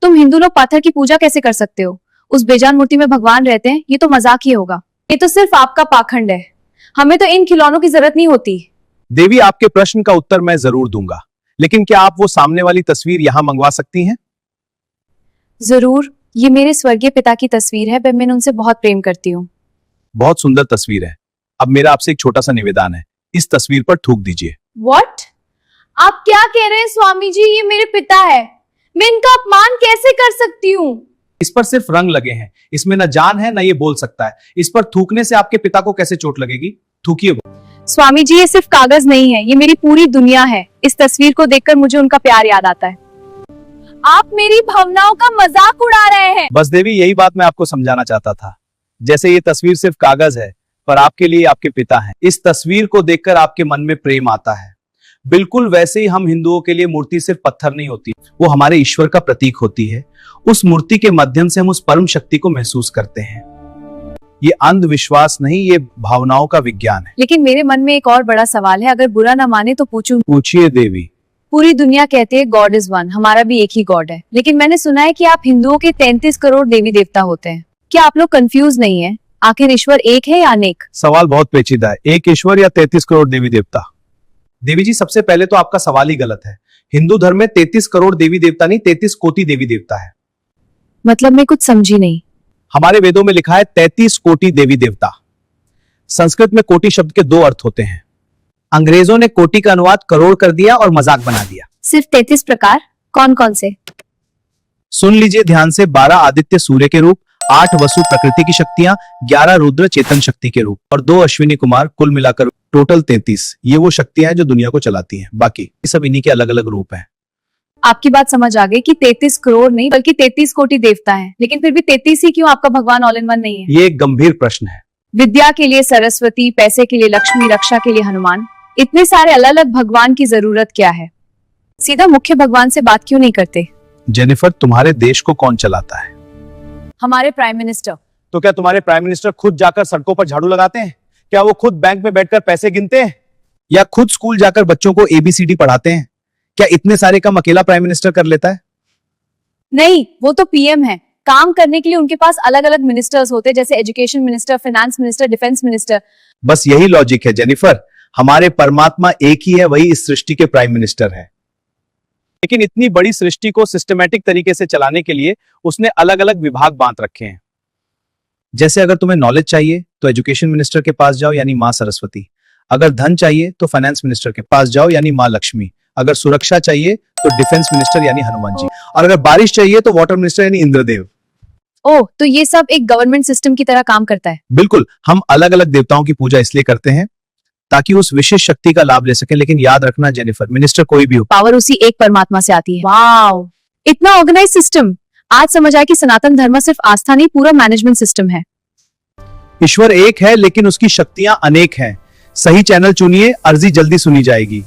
तुम हिंदू लोग पत्थर की पूजा कैसे कर सकते हो? उस बेजान मूर्ति में भगवान रहते हैं, ये तो मजाक ही होगा। ये तो सिर्फ आपका पाखंड है। हमें तो इन खिलौनों की जरूरत नहीं होती। देवी, आपके प्रश्न का उत्तर मैं जरूर दूंगा, लेकिन क्या आप वो सामने वाली तस्वीर यहां मंगवा सकती हैं? जरूर, ये मेरे स्वर्गीय पिता की तस्वीर है। मैं उनसे बहुत प्रेम करती हूँ। बहुत सुंदर तस्वीर है। अब मेरा आपसे एक छोटा सा निवेदन है, इस तस्वीर पर थूक दीजिए। What? आप क्या कह रहे हैं स्वामी जी? ये मेरे पिता है, मैं इनका अपमान कैसे कर सकती हूँ? इस पर सिर्फ रंग लगे हैं, इसमें न जान है न ये बोल सकता है। इस पर थूकने से आपके पिता को कैसे चोट लगेगी? थूकिए। स्वामी जी, ये सिर्फ कागज नहीं है, ये मेरी पूरी दुनिया है। इस तस्वीर को देखकर मुझे उनका प्यार याद आता है। आप मेरी भावनाओं का मजाक उड़ा रहे हैं। बस देवी, यही बात मैं आपको समझाना चाहता था। जैसे ये तस्वीर सिर्फ कागज है, पर आपके लिए आपके पिता हैं। इस तस्वीर को देखकर आपके मन में प्रेम आता है। बिल्कुल वैसे ही हम हिंदुओं के लिए मूर्ति सिर्फ पत्थर नहीं होती, वो हमारे ईश्वर का प्रतीक होती है। उस मूर्ति के माध्यम से हम उस परम शक्ति को महसूस करते हैं। ये अंधविश्वास नहीं, ये भावनाओं का विज्ञान है। लेकिन मेरे मन में एक और बड़ा सवाल है, अगर बुरा ना माने तो पूछूं? पूछिए देवी। पूरी दुनिया कहती है गॉड इज वन, हमारा भी एक ही गॉड है, लेकिन मैंने सुना है कि आप हिंदुओं के 33 करोड़ देवी देवता होते हैं। क्या आप लोग कंफ्यूज नहीं है? आखिर ईश्वर एक है या अनेक? सवाल बहुत पेचीदा है। एक ईश्वर या 33 करोड़ देवी देवता? देवी जी, सबसे पहले तो आपका सवाल ही गलत है। हिंदू धर्म में 33 करोड़ देवी देवता नहीं, 33 कोटि देवी देवता है। मतलब मैं कुछ समझी नहीं। हमारे वेदों में लिखा है 33 कोटि देवी देवता। संस्कृत में कोटि शब्द के 2 अर्थ होते हैं। अंग्रेजों ने कोटि का अनुवाद करोड़ कर दिया और मजाक बना दिया। सिर्फ 33 प्रकार? कौन कौन से? सुन लीजिए ध्यान से। 12 आदित्य सूर्य के रूप, 8 वसु प्रकृति की शक्तियां, 11 रुद्र चेतन शक्ति के रूप और 2 अश्विनी कुमार, कुल मिलाकर टोटल 33। ये वो शक्तियां हैं जो दुनिया को चलाती हैं। बाकी सब इन्हीं के अलग अलग रूप हैं। आपकी बात समझ आ गई कि 33 करोड़ नहीं बल्कि 33 कोटि देवता हैं। लेकिन फिर भी 33 ही क्यों? आपका भगवान ऑल इन वन नहीं है? ये एक गंभीर प्रश्न है। विद्या के लिए सरस्वती, पैसे के लिए लक्ष्मी, रक्षा के लिए हनुमान, इतने सारे अलग अलग भगवान की जरूरत क्या है? सीधा मुख्य भगवान से बात क्यों नहीं करते? जेनिफर, तुम्हारे देश को कौन चलाता है? हमारे प्राइम मिनिस्टर। तो क्या तुम्हारे प्राइम मिनिस्टर खुद जाकर सड़कों पर झाड़ू लगाते हैं? क्या वो खुद बैंक में बैठकर पैसे गिनते हैं? या खुद स्कूल जाकर बच्चों को ABCD पढ़ाते हैं? क्या इतने सारे काम अकेला प्राइम मिनिस्टर कर लेता है? नहीं, वो तो PM है। काम करने के लिए उनके पास अलग अलग मिनिस्टर्स होते हैं, जैसे education minister, finance minister, defence minister. बस यही लॉजिक है जेनिफर। हमारे परमात्मा एक ही है, वही इस सृष्टि के प्राइम मिनिस्टर है। लेकिन इतनी बड़ी सृष्टि को सिस्टमैटिक तरीके से चलाने के लिए उसने अलग अलग विभाग बांट रखे हैं। जैसे अगर तुम्हें नॉलेज चाहिए तो एजुकेशन मिनिस्टर के पास जाओ, यानी मां सरस्वती। अगर धन चाहिए तो फाइनेंस मिनिस्टर के पास जाओ, यानी मां लक्ष्मी। अगर सुरक्षा चाहिए तो डिफेंस मिनिस्टर यानी हनुमान जी। और अगर बारिश चाहिए तो वाटर मिनिस्टर यानी इंद्रदेव। ओह, तो ये सब एक गवर्नमेंट सिस्टम की तरह काम करता है। बिल्कुल। हम अलग अलग देवताओं की पूजा इसलिए करते हैं ताकि उस विशेष शक्ति का लाभ ले सके। लेकिन याद रखना जेनिफर, मिनिस्टर कोई भी हो, पावर उसी एक परमात्मा से आती है। वाओ, इतना ऑर्गेनाइज सिस्टम। आज समझ आया कि सनातन धर्म सिर्फ आस्था नहीं, पूरा मैनेजमेंट सिस्टम है। ईश्वर एक है लेकिन उसकी शक्तियां अनेक हैं। सही चैनल चुनिए, अर्जी जल्दी सुनी जाएगी।